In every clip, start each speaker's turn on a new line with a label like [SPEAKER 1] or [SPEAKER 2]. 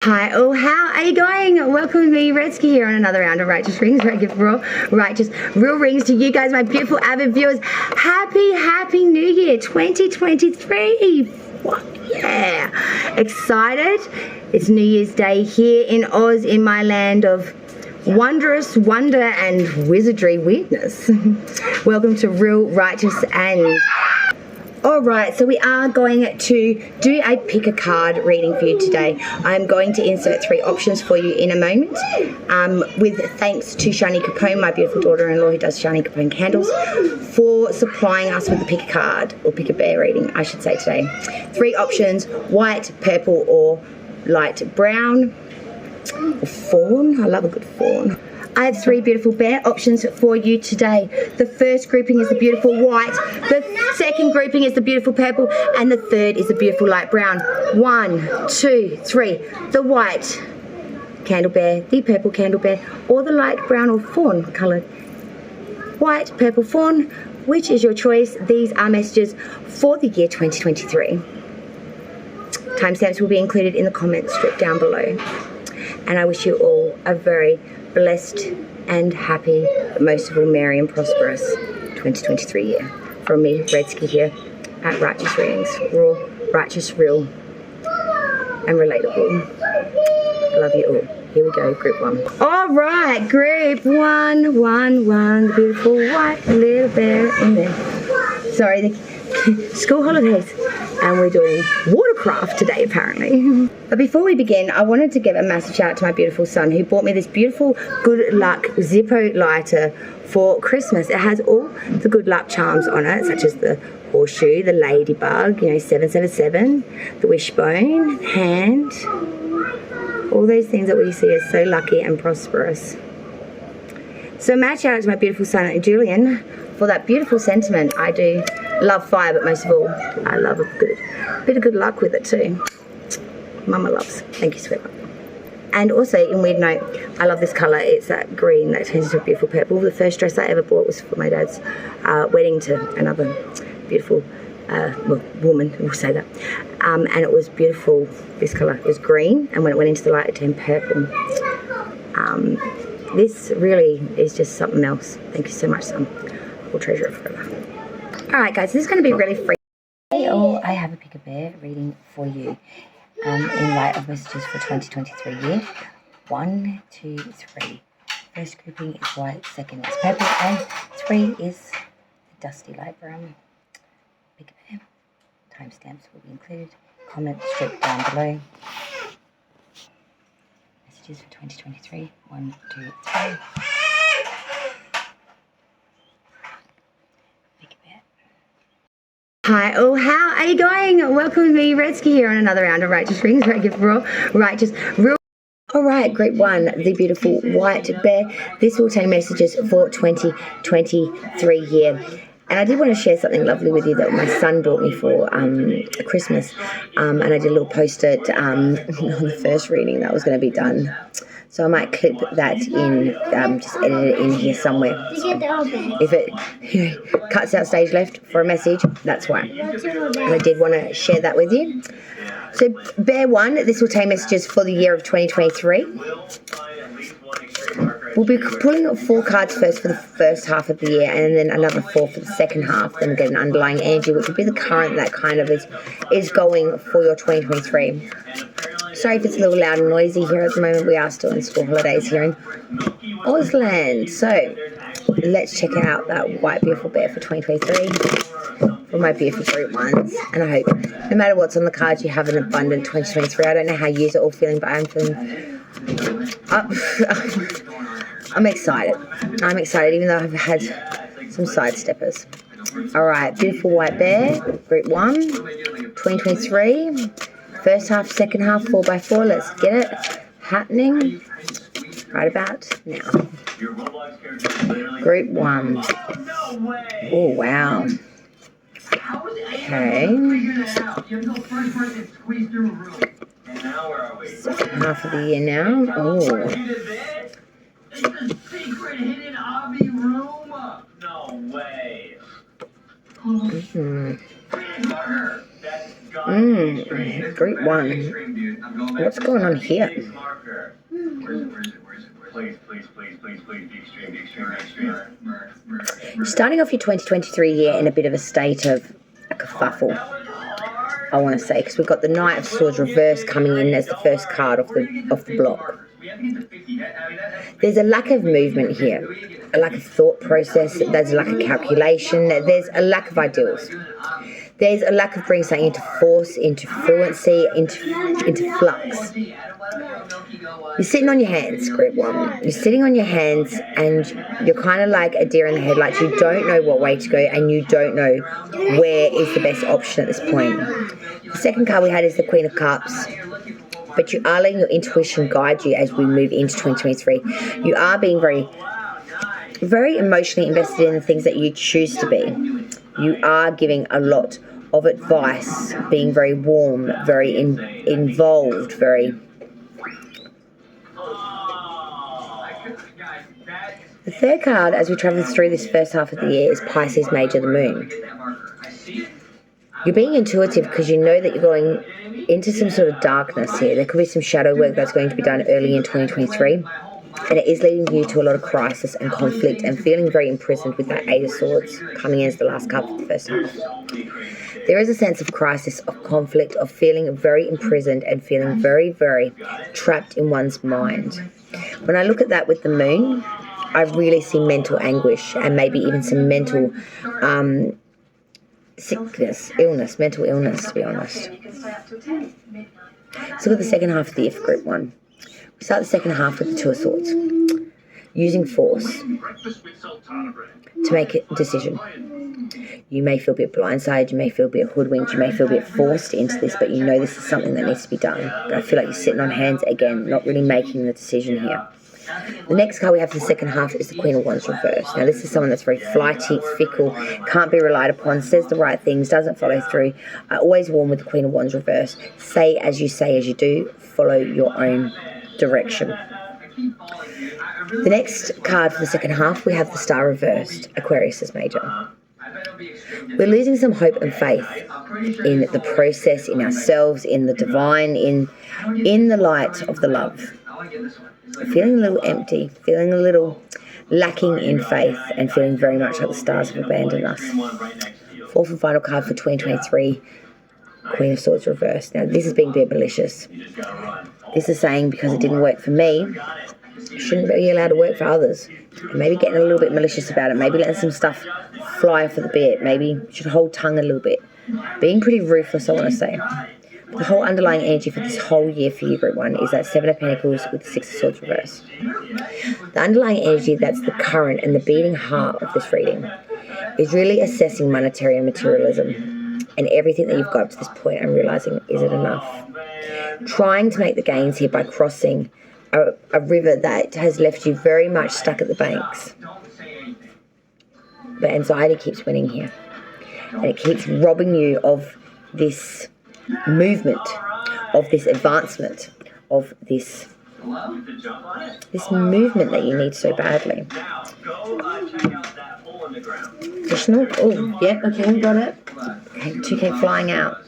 [SPEAKER 1] Hi, oh, how are you going? Welcome to me, Redsky, here on another round of Righteous Rings, where I give real rings to you guys, my beautiful avid viewers. Happy New Year 2023. Yeah, excited. It's New Year's Day here in Oz, in my land of wondrous wonder and wizardry weirdness. Welcome to Real Righteous and... Alright, so we are going to do a pick a card reading for you today. I'm going to insert 3 options for you in a moment. With thanks to Shani Capone, my beautiful daughter-in-law who does Shani Capone candles, for supplying us with the pick a card, or pick a bear reading, I should say today. 3 options: white, purple, or light brown. Or fawn. I love a good fawn. I have 3 beautiful bear options for you today. The first grouping is the beautiful white, the second grouping is the beautiful purple, and the third is the beautiful light brown. 1, 2, 3. The white candle bear, the purple candle bear, or the light brown or fawn coloured. White, purple, fawn, which is your choice? These are messages for the year 2023. Timestamps will be included in the comments strip down below. And I wish you all a very blessed and happy, but most of all merry and prosperous 2023 year. From me, Redsky, here at Righteous Readings. Raw, righteous, real, and relatable. I love you all. Here we go, group 1. Alright, group 1, the beautiful white little bear in there. Sorry, the school holidays. And we're doing watercraft today, apparently. But before we begin, I wanted to give a massive shout out to my beautiful son, who bought me this beautiful good luck Zippo lighter for Christmas. It has all the good luck charms on it, such as the horseshoe, the ladybug, 777, the wishbone, hand, all those things that we see as so lucky and prosperous. So mad shout out to my beautiful son, Julian, for that beautiful sentiment. I do love fire, but most of all, I love a bit of good luck with it too. Mama loves. Thank you, sweetheart. And also, in weird note, I love this colour. It's that green that turns into a beautiful purple. The first dress I ever bought was for my dad's wedding to another beautiful woman, we'll say that. And it was beautiful, this colour. It was green, and when it went into the light, it turned purple. This really is just something else. Thank you so much, son. We'll treasure it forever. Alright guys, this is going to be really free. Hey all, I have a pick a bear reading for you in light of messages for 2023 year. 1, 2, 3. First grouping is white, second is purple, and 3 is the dusty light brown. Pick a bear. Timestamps will be included. Comment strip down below. Messages for 2023. 1, 2, 3. Hi, oh, how are you going? Welcome to me, Redsky, here on another round of Righteous Rings, where I give real... Alright, group 1, the beautiful white bear. This will take messages for 2023 year. And I did want to share something lovely with you that my son bought me for Christmas. And I did a little post-it on the first reading that was going to be done. So I might clip that in, just edit it in here somewhere. If it cuts out stage left for a message, that's why. And I did want to share that with you. So bear 1, this will take messages for the year of 2023. We'll be pulling 4 cards first for the first half of the year, and then another 4 for the second half. Then we'll get an underlying energy, which will be the current that kind of is going for your 2023. Sorry if it's a little loud and noisy here at the moment. We are still in school holidays here in Ausland. So let's check out that white beautiful bear for 2023 for my beautiful group 1s. And I hope no matter what's on the cards, you have an abundant 2023. I don't know how you are all feeling, but I'm feeling I'm excited. I'm excited, even though I've had some sidesteppers. Alright, beautiful white bear, group 1, 2023. First half, second half, 4x4. Let's get it happening right about now. Group 1. Oh, wow. Okay. Second half of the year now. Oh. Group 1. What's going on here? Starting off your 2023 year in a bit of a state of a kerfuffle, I want to say, because we've got the Knight of Swords reverse coming in as the first card off the block. There's a lack of movement here, a lack of thought process, there's a lack of calculation, there's a lack of ideals. There's a lack of bringing something into force, into fluency, into flux. You're sitting on your hands, group 1. You're sitting on your hands and you're kind of like a deer in the headlights. You don't know what way to go and you don't know where is the best option at this point. The second card we had is the Queen of Cups. But you are letting your intuition guide you as we move into 2023. You are being very, very emotionally invested in the things that you choose to be. You are giving a lot of advice, being very warm, very involved, very... The third card, as we travel through this first half of the year, is Pisces Major, the Moon. You're being intuitive because you know that you're going into some sort of darkness here. There could be some shadow work that's going to be done early in 2023. And it is leading you to a lot of crisis and conflict and feeling very imprisoned with that 8 of Swords coming in as the last card for the first half. There is a sense of crisis, of conflict, of feeling very imprisoned and feeling very, very trapped in one's mind. When I look at that with the Moon, I really see mental anguish and maybe even some mental sickness, mental illness, to be honest. Let's look at the second half of the year for Group 1. We start the second half with the 2 of Swords. Using force to make a decision. You may feel a bit blindsided, you may feel a bit hoodwinked, you may feel a bit forced into this, but you know this is something that needs to be done. But I feel like you're sitting on hands again, not really making the decision here. The next card we have for the second half is the Queen of Wands reverse. Now this is someone that's very flighty, fickle, can't be relied upon, says the right things, doesn't follow through. I always warn with the Queen of Wands reverse. Say as you do, follow your own direction. The next card for the second half, we have the Star reversed, Aquarius as Major. We're losing some hope and faith in the process, in ourselves, in the divine, in the light of the love. Feeling a little empty, feeling a little lacking in faith, and feeling very much like the stars have abandoned us. Fourth and final card for 2023, Queen of Swords reversed. Now this is being a bit malicious. This is saying because it didn't work for me, shouldn't be allowed to work for others. And maybe getting a little bit malicious about it, maybe letting some stuff fly for the bit, maybe should hold tongue a little bit. Being pretty ruthless, I want to say. The whole underlying energy for this whole year for you, Group 1, is that 7 of Pentacles with the 6 of Swords reverse. The underlying energy that's the current and the beating heart of this reading is really assessing monetary and materialism and everything that you've got up to this point and realising, is it enough? Trying to make the gains here by crossing a river that has left you very much stuck at the banks. But anxiety keeps winning here. And it keeps robbing you of this movement, of this advancement, of this movement that you need so badly. Additional? Oh, yeah, okay, we got it. Okay, 2K flying out.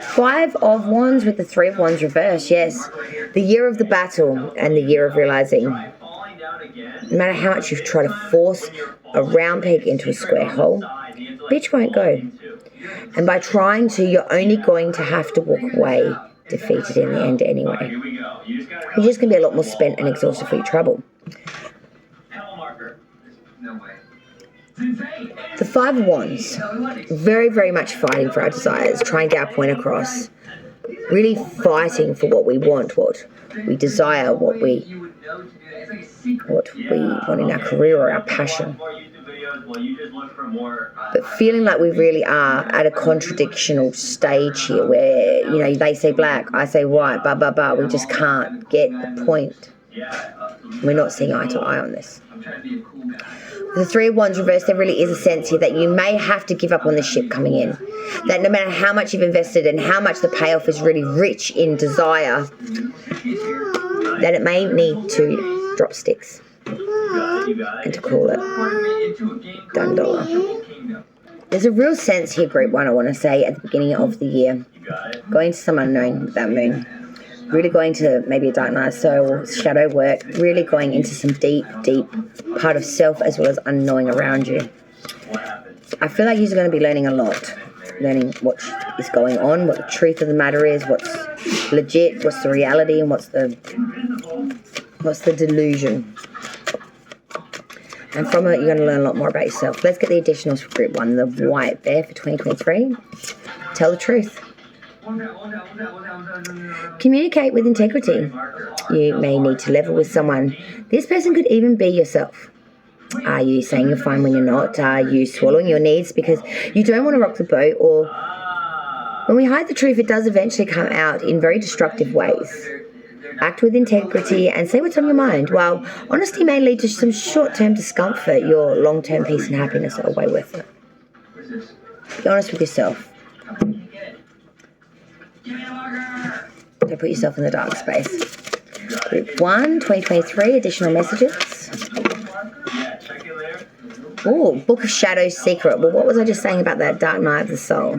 [SPEAKER 1] 5 of Wands with the 3 of Wands reverse, yes. The year of the battle and the year of realizing no matter how much you've tried to force a round peg into a square hole, bitch won't go. And by trying to, you're only going to have to walk away defeated in the end anyway. You're just going to be a lot more spent and exhausted for your trouble. The 5 of Wands, very, very much fighting for our desires, trying to get our point across, really fighting for what we want, what we desire, what we want in our career or our passion. But feeling like we really are at a contradictional stage here where, you know, they say black, I say white, blah, blah, blah. We just can't get the point. We're not seeing eye to eye on this. The 3 of Wands reversed, there really is a sense here that you may have to give up on the ship coming in. That no matter how much you've invested and how much the payoff is really rich in desire, that it may need to drop sticks and to call it done dollar. There's a real sense here, group 1, I want to say, at the beginning of the year. Going to some unknown with that moon. Really going to maybe a dark night of soul, shadow work. Really going into some deep, deep part of self as well as unknowing around you. I feel like you're going to be learning a lot. Learning what is going on, what the truth of the matter is, what's legit, what's the reality, and what's the delusion. And from it, you're going to learn a lot more about yourself. Let's get the additionals for group 1. The white bear for 2023. Tell the truth. Communicate with integrity. You may need to level with someone. This person could even be yourself. Are you saying you're fine when you're not? Are you swallowing your needs because you don't want to rock the boat? Or when we hide the truth, it does eventually come out in very destructive ways. Act with integrity and say what's on your mind. While honesty may lead to some short-term discomfort, your long-term peace and happiness are way worth it. Be honest with yourself. Don't put yourself in the dark space. Group 1, 2023, additional messages. Oh, Book of Shadows Secret. Well, what was I just saying about that dark night of the soul?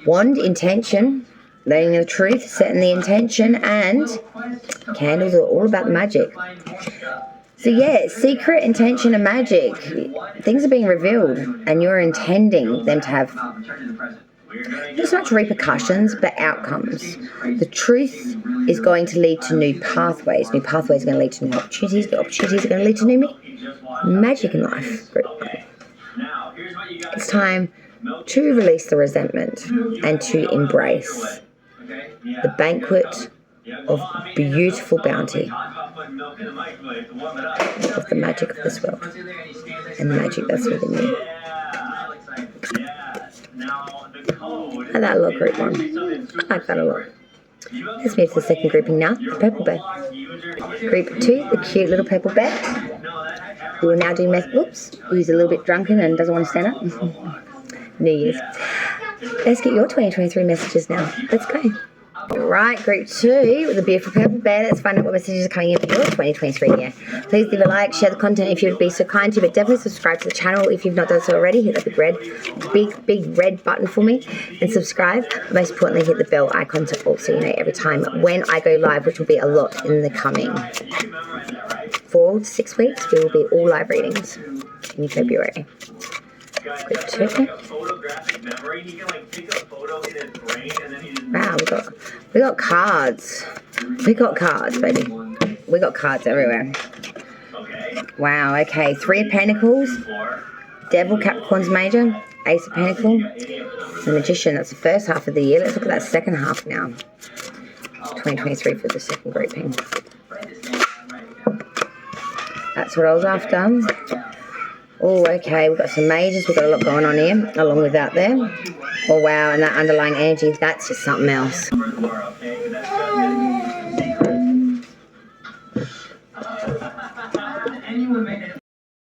[SPEAKER 1] Wand, intention, learning the truth, setting the intention, and candles are all about magic. So yeah, secret, intention, and magic. Things are being revealed, and you're intending them to have not so much repercussions, but outcomes. The truth is going to lead to new pathways. New pathways are going to lead to new opportunities. New opportunities are going to lead to new magic in life. It's time to release the resentment and to embrace the banquet of beautiful bounty of the magic of this world and the magic that's within you. I like that a lot, group 1. I like that a lot. Let's move to the second grouping now, the purple bear. Group 2, the cute little purple bear. We will now do oops, he's a little bit drunken and doesn't want to stand up. New Year's. Let's get your 2023 messages now. Let's go. Alright, group 2 with the beautiful purple bear. Let's find out what messages are coming in for your 2023 year. Please leave a like, share the content if you would be so kind to, but definitely subscribe to the channel if you've not done so already. Hit that big red button for me and subscribe. Most importantly, hit the bell icon to also every time when I go live, which will be a lot in the coming 4 to 6 weeks. We will be all live readings in February. Group 2. Wow, we got cards. We got cards, baby. We got cards everywhere. Wow, okay. 3 of Pentacles, Devil, Capricorn's Major, Ace of Pentacles, the Magician. That's the first half of the year. Let's look at that second half now. 2023 for the second grouping. That's what I was after. Oh, okay, we've got some majors. We've got a lot going on here, along with that there. Oh, wow, and that underlying energy, that's just something else.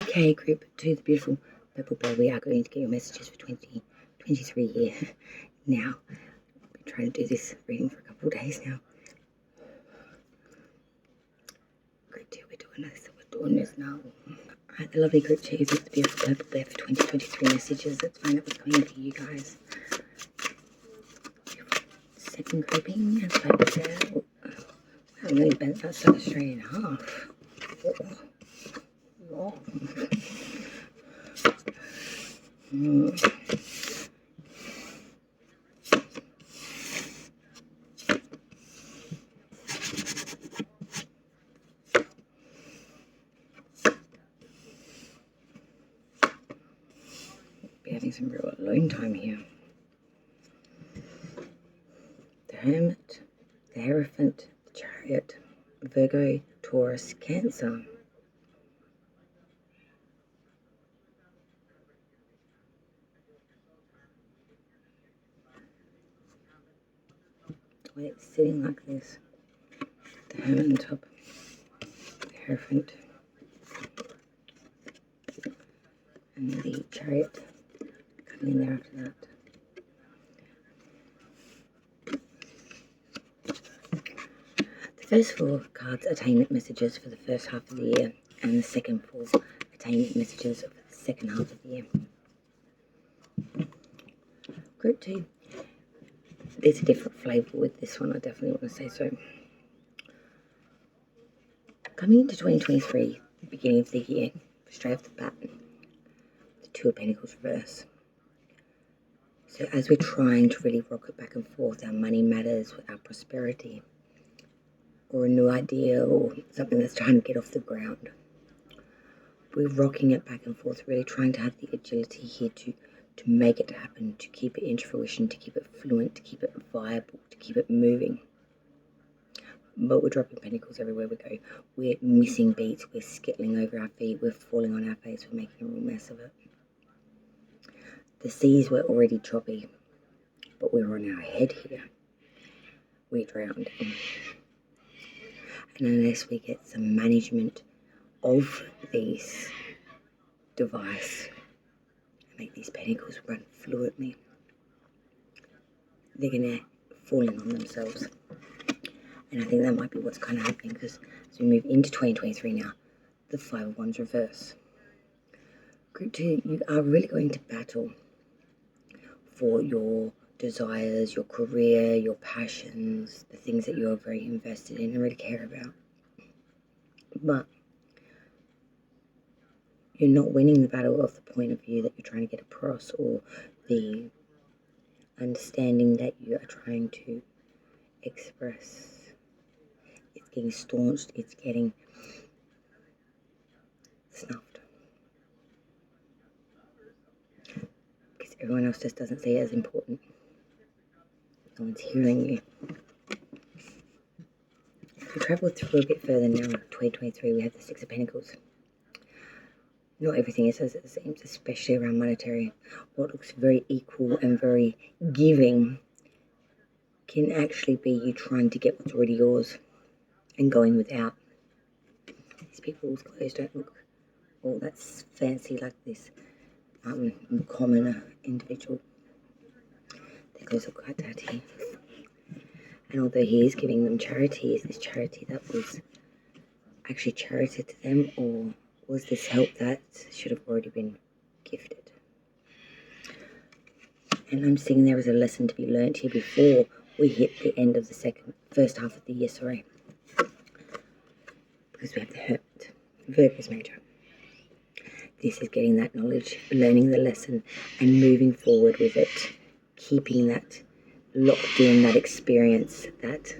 [SPEAKER 1] Okay, group 2, the beautiful purple bear. We are going to get your messages for 2023 year. Now, I've been trying to do this reading for a couple of days now. Group 2, we're doing this now. Alright, the lovely group 2 with the beautiful purple bear for 2023 messages. Let's find out what's coming in for you guys. Second grouping, purple bear. Oh, wow, I really bent that side straight in half. Oh. Having some real alone time here. The Hermit, the Hierophant, the Chariot, Virgo, Taurus, Cancer. The way it's sitting like this. The Hermit on top, the Hierophant, and the Chariot. In there after that. The first 4 cards, attainment messages for the first half of the year, and the second 4 attainment messages for the second half of the year. Group 2. There's a different flavour with this one, I definitely want to say so. Coming into 2023, the beginning of the year, straight off the bat, the Two of Pentacles reverse. So as we're trying to really rock it back and forth, our money matters, our prosperity, or a new idea, or something that's trying to get off the ground, we're rocking it back and forth, really trying to have the agility here to make it happen, to keep it into fruition, to keep it fluent, to keep it viable, to keep it moving. But we're dropping pentacles everywhere we go. We're missing beats, we're skittling over our feet, we're falling on our face, we're making a real mess of it. The seas were already choppy, but we're on our head here. We're drowned. And unless we get some management of these device and make these pentacles run fluently, they're going to fall in on themselves. And I think that might be what's kind of happening, because as we move into 2023 now, the Five of Wands reverse. Group 2, you are really going to battle for your desires, your career, your passions, the things that you're very invested in and really care about. But you're not winning the battle of the point of view that you're trying to get across, or the understanding that you are trying to express. It's getting staunched, it's getting snuffed. Because everyone else just doesn't see it as important. No one's hearing you. If we travel through a bit further now, 2023, we have the Six of Pentacles. Not everything is as it seems, especially around monetary. What looks very equal and very giving can actually be you trying to get what's already yours and going without. These people's clothes don't look all that fancy like this commoner individual. Their clothes look quite dirty. And although he is giving them charity, is this charity that was actually charity to them, or was this help that should have already been gifted? And I'm seeing there is a lesson to be learnt here before we hit the end of the first half of the year, because we have the Hermit, Virgo's major. This is getting that knowledge, learning the lesson, and moving forward with it, keeping that locked in, that experience, that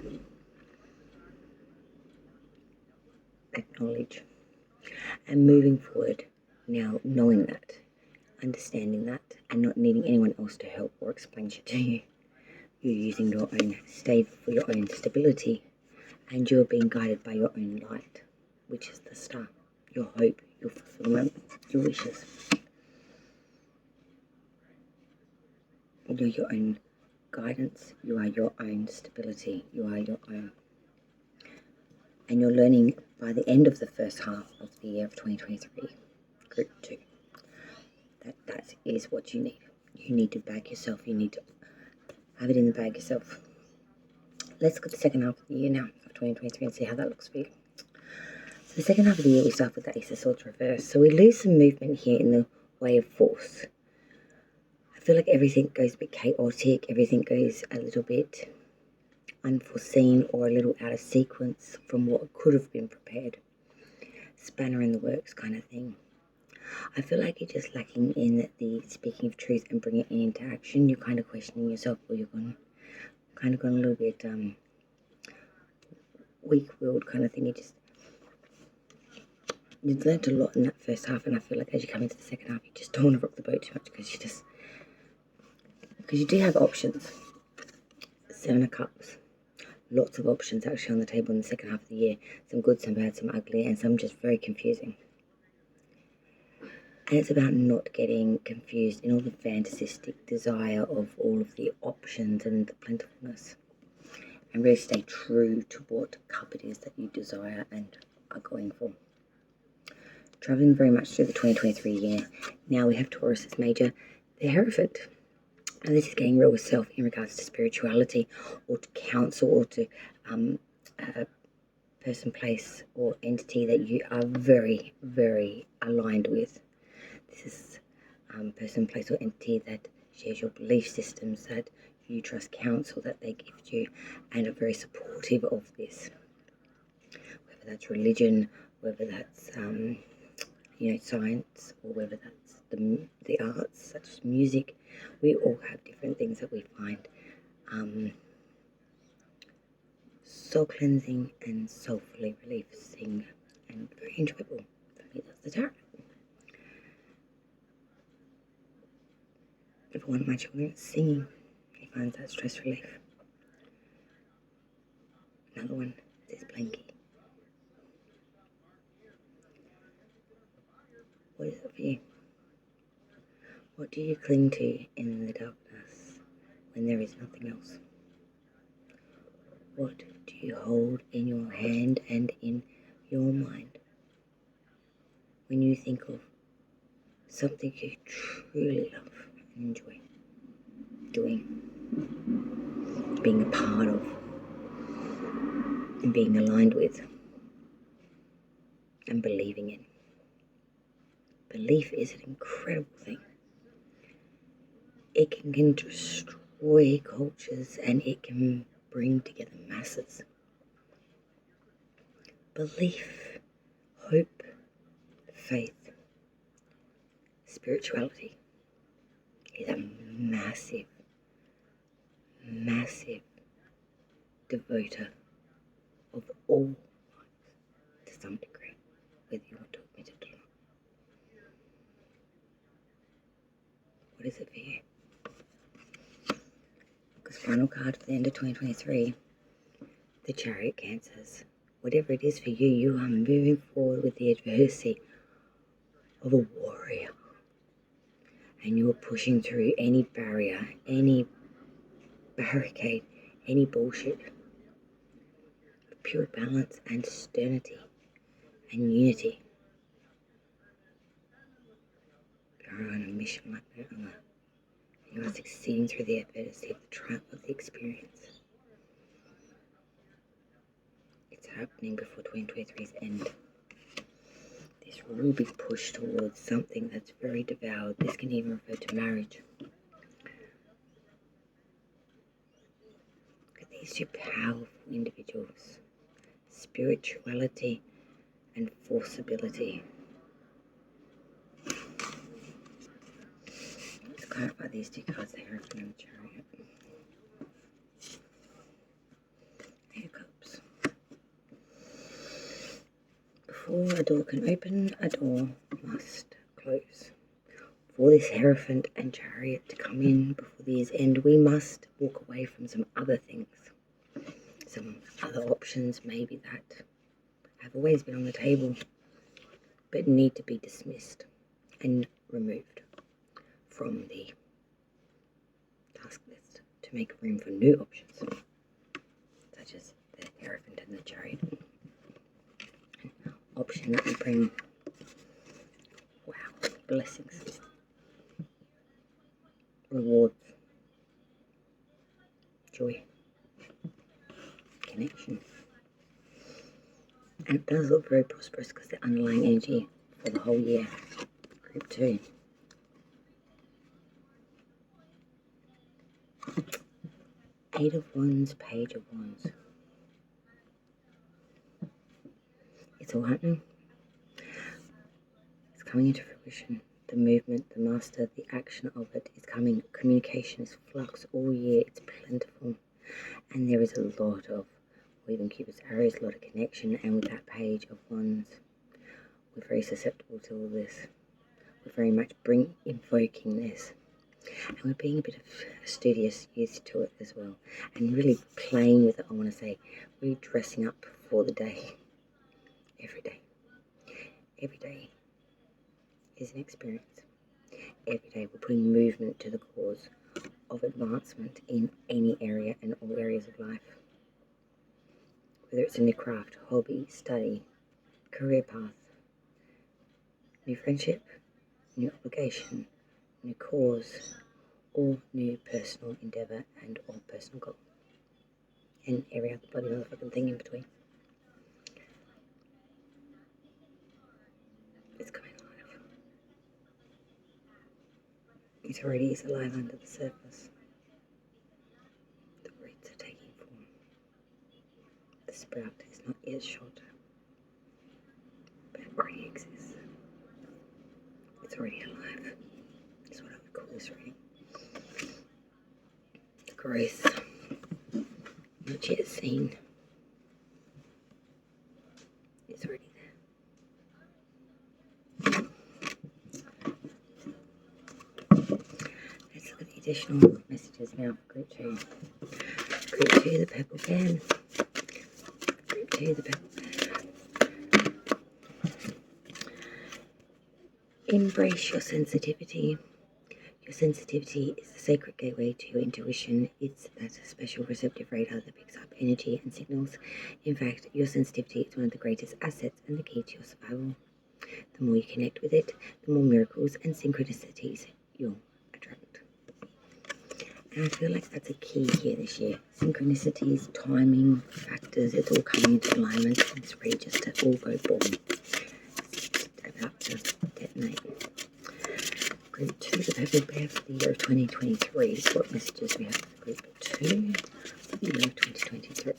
[SPEAKER 1] knowledge, and moving forward now, knowing that, understanding that, and not needing anyone else to help or explain shit to you. You're using your own stave for your own stability, and you're being guided by your own light, which is the star, your hope, your fulfillment, your wishes. You're your own guidance, you are your own stability, you are your own. And you're learning by the end of the first half of the year of 2023, Group 2, that is what you need. You need to back yourself, you need to have it in the bag yourself. Let's look at the second half of the year now, of 2023, and see how that looks for you. So the second half of the year, we start with the Ace of Swords reverse. So we lose some movement here in the way of force. I feel like everything goes a bit chaotic, everything goes a little bit unforeseen or a little out of sequence from what could have been prepared. Spanner in the works kind of thing. I feel like you're just lacking in the speaking of truth and bringing it into action. You're kind of questioning yourself, or you're kind of gone a little bit weak-willed kind of thing. You've learnt a lot in that first half, and I feel like as you come into the second half, you just don't want to rock the boat too much, because you do have options. Seven of Cups. Lots of options actually on the table in the second half of the year. Some good, some bad, some ugly, and some just very confusing. And it's about not getting confused in all the fantasistic desire of all of the options and the plentifulness. And really stay true to what cup it is that you desire and are going for. Travelling very much through the 2023 year. Now we have Taurus's major, the Hierophant. And this is getting real with self in regards to spirituality, or to counsel, or to a person, place, or entity that you are very, very aligned with. This is person, place, or entity that shares your belief systems, that you trust counsel that they give you and are very supportive of this. Whether that's religion, whether that's science, or whether that's the arts such as music, we all have different things that we find soul cleansing and soulfully releasing and very enjoyable. For me, that's the tarot. For one of my children, it's singing. He finds that stress relief. Another one is blankie. What is it for you? What do you cling to in the darkness when there is nothing else? What do you hold in your hand and in your mind when you think of something you truly love and enjoy doing, being a part of, and being aligned with, and believing in? Belief is an incredible thing. It can destroy cultures and it can bring together masses. Belief, hope, faith, spirituality is a massive, massive devoter of all lives to some degree, whether you want to admit it or not. What is it for you? Because final card for the end of 2023, the Chariot Cancers. Whatever it is for you, you are moving forward with the adversity of a warrior. And you're pushing through any barrier, any barricade, any bullshit. Pure balance and sternity and unity. You're on a mission like that, you are succeeding through the adversity of the trial of the experience. It's happening before 2023's end. This real big push towards something that's very devoured. This can even refer to marriage. Look at these two powerful individuals. Spirituality and forceability. Let's clarify these two cards, the Hierophant and the Chariot. Eight of Cups. Before a door can open, a door must close. For this Hierophant and Chariot to come in before the year's end, we must walk away from some other things. Some other options maybe that have always been on the table but need to be dismissed and removed from the task list to make room for new options, such as the Hierophant and the Chariot. An option that will bring, wow, blessings, rewards, joy, connection. And it does look very prosperous because the underlying energy for the whole year, group 2. Eight of Wands, Page of Wands. It's all happening. It's coming into fruition. The movement, the master, the action of it is coming. Communication is flux all year. It's plentiful. And there is a lot of, or even Cupid's arrows, a lot of connection. And with that Page of Wands, we're very susceptible to all this. We're very much invoking this. And we're being a bit of a studious used to it as well. And really playing with it, I want to say. Really dressing up for the day. Every day. Every day is an experience. Every day we're putting movement to the cause of advancement in any area and all areas of life. Whether it's a new craft, hobby, study, career path, new friendship, new obligation, new cause, or new personal endeavour and or personal goal. And every other bloody motherfucking thing in between. It's coming alive. It already is alive under the surface. The roots are taking form. The sprout is not yet shot, but it already exists. It's already alive. That's what I would call this reading. The growth, not yet seen. It's already there. Let's look at the additional messages now for group 2. Group 2, the purple pen. Group 2, the purple pen. Embrace your sensitivity. Your sensitivity is the sacred gateway to your intuition. It's that special receptive radar that picks up energy and signals. In fact, your sensitivity is one of the greatest assets and the key to your survival. The more you connect with it, the more miracles and synchronicities you'll attract. And I feel like that's a key here this year. Synchronicities, timing, factors, it's all coming into alignment, and it's ready just to all go boom. It's about to detonate. Group 2, the purple bear for the year of 2023. What messages we have for group 2 for the year of 2023?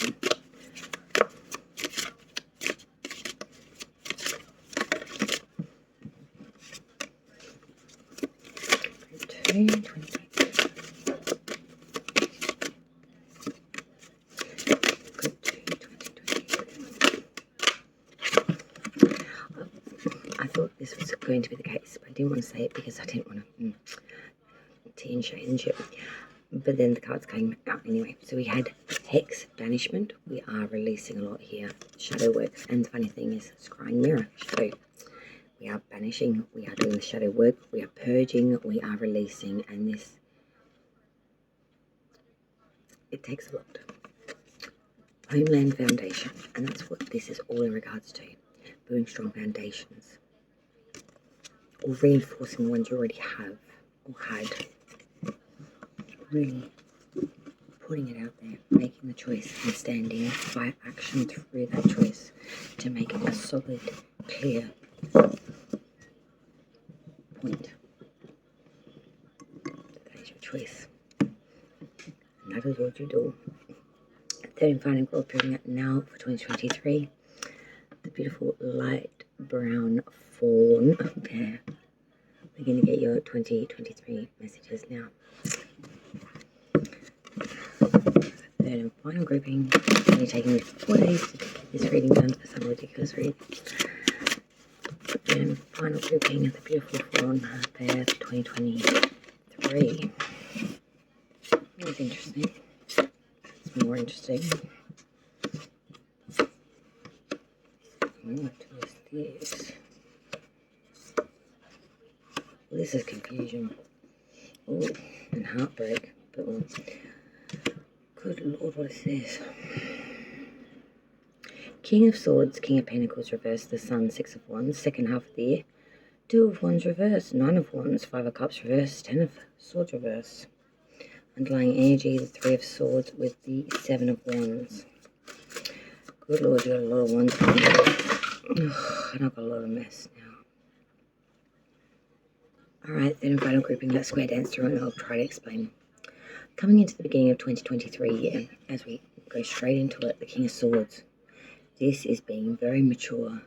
[SPEAKER 1] Group 2, 2023. Group 2, 2023. I thought this was going to be the case, but I didn't want to say it because I didn't want to tea and shade and shit. But then the cards came out anyway. So we had Hex, Banishment. We are releasing a lot here. Shadow works. And the funny thing is, Scrying Mirror, Shadow. We are banishing. We are doing the shadow work. We are purging. We are releasing. And this, it takes a lot. Homeland Foundation. And that's what this is all in regards to. Building strong foundations. Or reinforcing the ones you already have or had. Really putting it out there, making the choice and standing by action through that choice to make it a solid, clear point. That is your choice. And that is what you do. Third and final group appearing out now for 2023. The beautiful light brown fawn bear. We're going to get your 2023 messages now. Third and final grouping. It's only taking me 4 days to get this reading done for some ridiculous read. Third and final grouping of the beautiful fawn bear for 2023. That's interesting. It's more interesting. What is this? Well, this is confusion. Oh, and heartbreak. But good Lord, what is this? King of Swords, King of Pentacles reverse, the Sun, 6 of Wands, second half of the year. 2 of Wands reverse, 9 of Wands, 5 of Cups reverse, 10 of Swords reverse. Underlying energy, the 3 of Swords with the 7 of Wands. Good Lord, you got a lot of wands coming out. And I've got a lot of mess now. Alright, then final grouping, let's square dance through and I'll try to explain. Coming into the beginning of 2023 here, as we go straight into it, the King of Swords. This is being very mature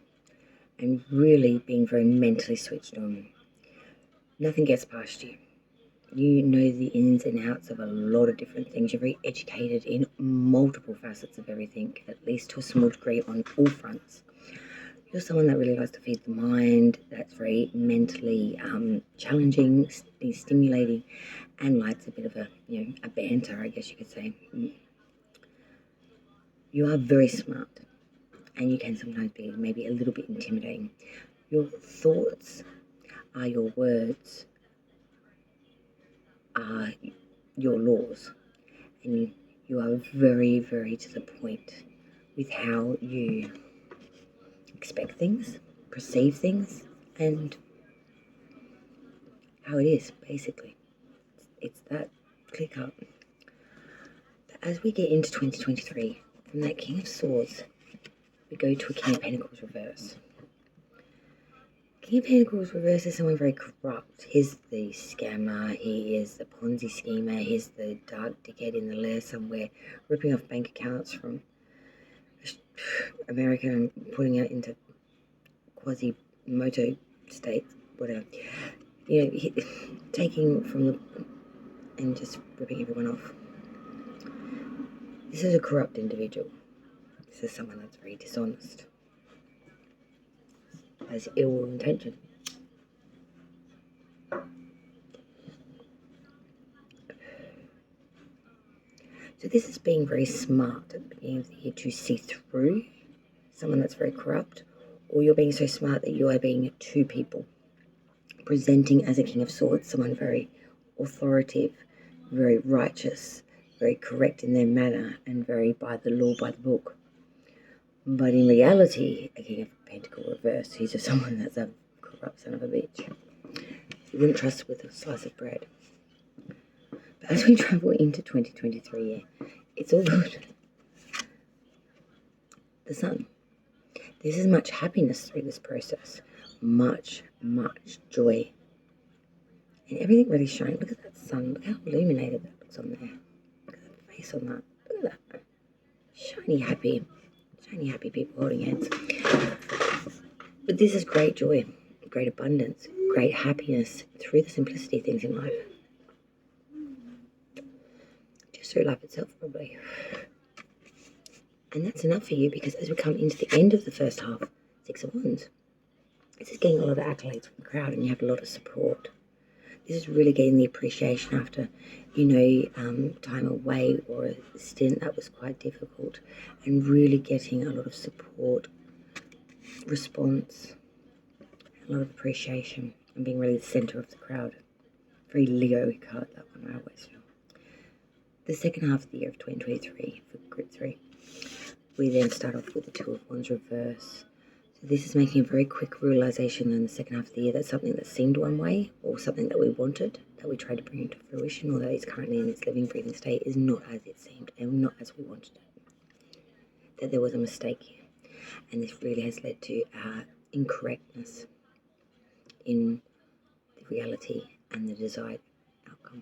[SPEAKER 1] and really being very mentally switched on. Nothing gets past you. You know the ins and outs of a lot of different things. You're very educated in multiple facets of everything, at least to a small degree on all fronts. You're someone that really likes to feed the mind, that's very mentally challenging, stimulating, and likes a bit of a banter, I guess you could say. You are very smart, and you can sometimes be maybe a little bit intimidating. Your thoughts are your words, are your laws, and you are very, very to the point with how you expect things, perceive things, and how it is, basically. It's that clear cut. But as we get into 2023, from that King of Swords, we go to a King of Pentacles reverse. King of Pentacles reverse is someone very corrupt. He's the scammer, he is the Ponzi schemer, he's the dark dickhead in the lair somewhere, ripping off bank accounts from America and putting it into quasi-moto states, whatever. You know, taking from the and just ripping everyone off. This is a corrupt individual. This is someone that's very dishonest, has ill intention. So this is being very smart at the beginning of the year to see through someone that's very corrupt, or you're being so smart that you are being two people, presenting as a King of Swords, someone very authoritative, very righteous, very correct in their manner, and very by the law, by the book. But in reality, a King of Pentacles reverse, he's just someone that's a corrupt son of a bitch. You wouldn't trust with a slice of bread. But as we travel into 2023, yeah, it's all good. The Sun. This is much happiness through this process. Much, much joy. And everything really shines. Look at that sun. Look how illuminated that looks on there. Look at that face on that. Look at that. Shiny, happy people holding hands. But this is great joy, great abundance, great happiness through the simplicity of things in life. Just through life itself, probably. And that's enough for you, because as we come into the end of the first half, Six of Wands, this is getting a lot of accolades from the crowd, and you have a lot of support. This is really getting the appreciation after, time away or a stint that was quite difficult, and really getting a lot of support, response, a lot of appreciation, and being really the centre of the crowd. Very Leo card, that one, I always feel. The second half of the year of 2023 for group 3, we then start off with the Two of Wands reverse. So this is making a very quick realization in the second half of the year that something that seemed one way, or something that we wanted, that we tried to bring into fruition, or that is currently in its living, breathing state, is not as it seemed and not as we wanted it. That there was a mistake here. And this really has led to incorrectness in the reality and the desired outcome.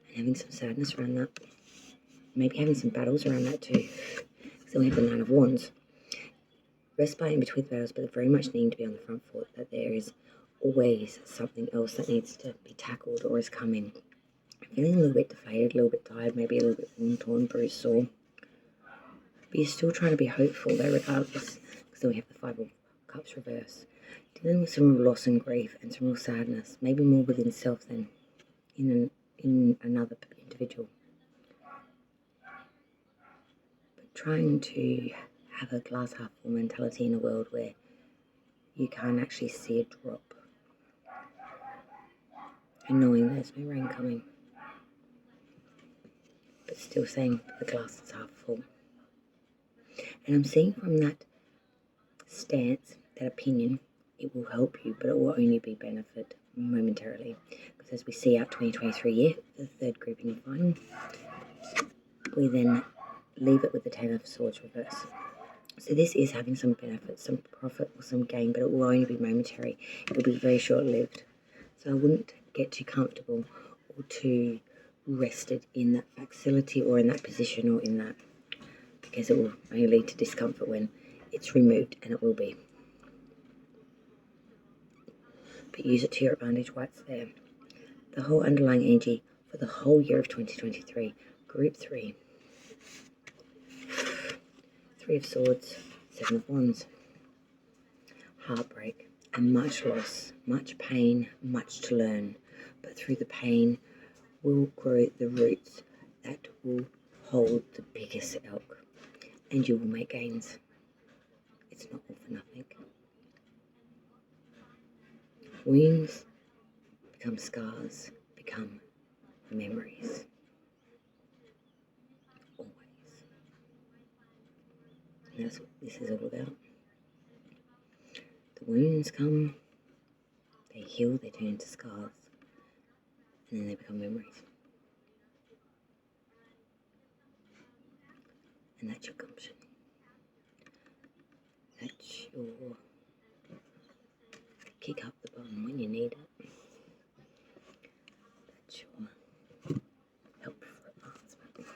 [SPEAKER 1] And having some sadness around that. Maybe having some battles around that too. So we have the Nine of Wands. Respite in between the battles, but very much needing to be on the front foot, that there is always something else that needs to be tackled or is coming. Feeling a little bit deflated, a little bit tired, maybe a little bit worn, torn, bruised, sore. But you're still trying to be hopeful though, regardless, because then we have the Five of Cups reverse. Dealing with some real loss and grief and some real sadness, maybe more within self than in another individual. But trying to have a glass half full mentality in a world where you can't actually see a drop, and knowing there's no rain coming, but still saying the glass is half full. And I'm seeing from that stance, that opinion, it will help you, but it will only be benefit momentarily. Because as we see out 2023 year, the third group in your final, we then leave it with the Ten of Swords reverse. So this is having some benefit, some profit or some gain, but it will only be momentary. It will be very short-lived. So I wouldn't get too comfortable or too rested in that facility or in that position or in that, because it will only lead to discomfort when it's removed, and it will be. But use it to your advantage while it's there. The whole underlying energy for the whole year of 2023, group 3. Three of Swords, Seven of Wands. Heartbreak and much loss, much pain, much to learn. But through the pain will grow the roots that will hold the biggest elk, and you will make gains. It's not all for nothing. Wounds become scars, become memories. Always. And that's what this is all about. The wounds come, they heal, they turn into scars, and then they become memories. And that's your gumption. That's your kick up the bum when you need it. That's your help for advancement.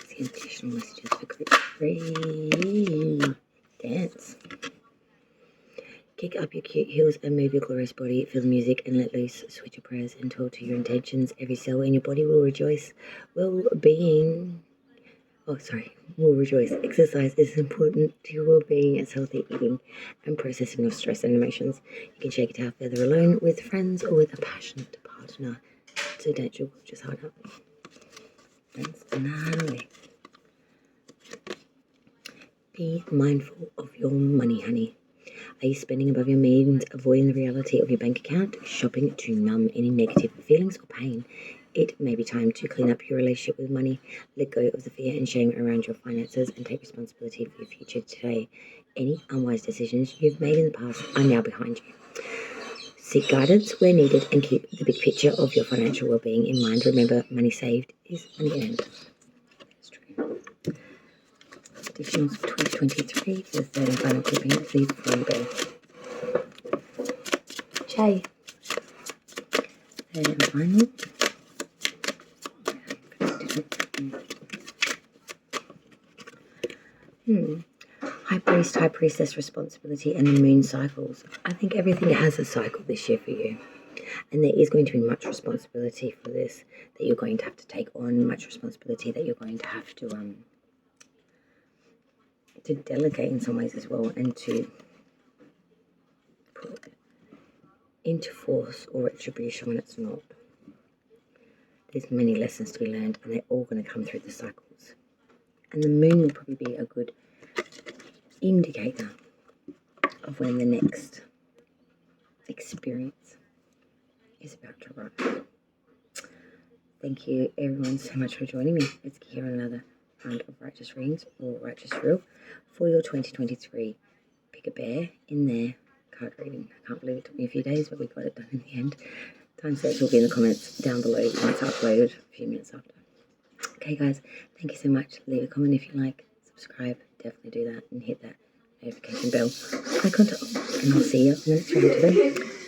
[SPEAKER 1] See additional messages for group 3. Dance. Kick up your cute heels and move your glorious body. Feel the music and let loose. Switch your prayers and talk to your intentions. Every cell in your body will rejoice. Well-being. Will rejoice. Exercise is important to your well-being as healthy eating and processing of stress and emotions. You can shake it out further alone, with friends, or with a passionate partner. So don't you just hard up. Dance away. Be mindful of your money, honey. Are you spending above your means, avoiding the reality of your bank account, shopping to numb any negative feelings or pain? It may be time to clean up your relationship with money, let go of the fear and shame around your finances, and take responsibility for your future today. Any unwise decisions you've made in the past are now behind you. Seek guidance where needed and keep the big picture of your financial well-being in mind. Remember, money saved is money earned. That's true. Predictions for 2023 for the third and final clipping of the Fawn Bear. Jay. Third and final. High priest, high priestess, responsibility, and the moon cycles. I think everything has a cycle this year for you. And there is going to be much responsibility for this that you're going to have to take on, much responsibility that you're going to have to delegate in some ways as well, and to put into force or retribution when it's not. There's many lessons to be learned, and they're all going to come through the cycles. And the moon will probably be a good indicator of when the next experience is about to arrive. Thank you everyone so much for joining me. Let's get here on another round of Righteous Rings or Righteous Real for your 2023 Pick a Bear in there card reading. I can't believe it took me a few days, but we got it done in the end. Time search will be in the comments down below when it's uploaded a few minutes after. Okay guys, thank you so much. Leave a comment if you like, subscribe, definitely do that, and hit that notification bell icon, and I'll see you in the next round today.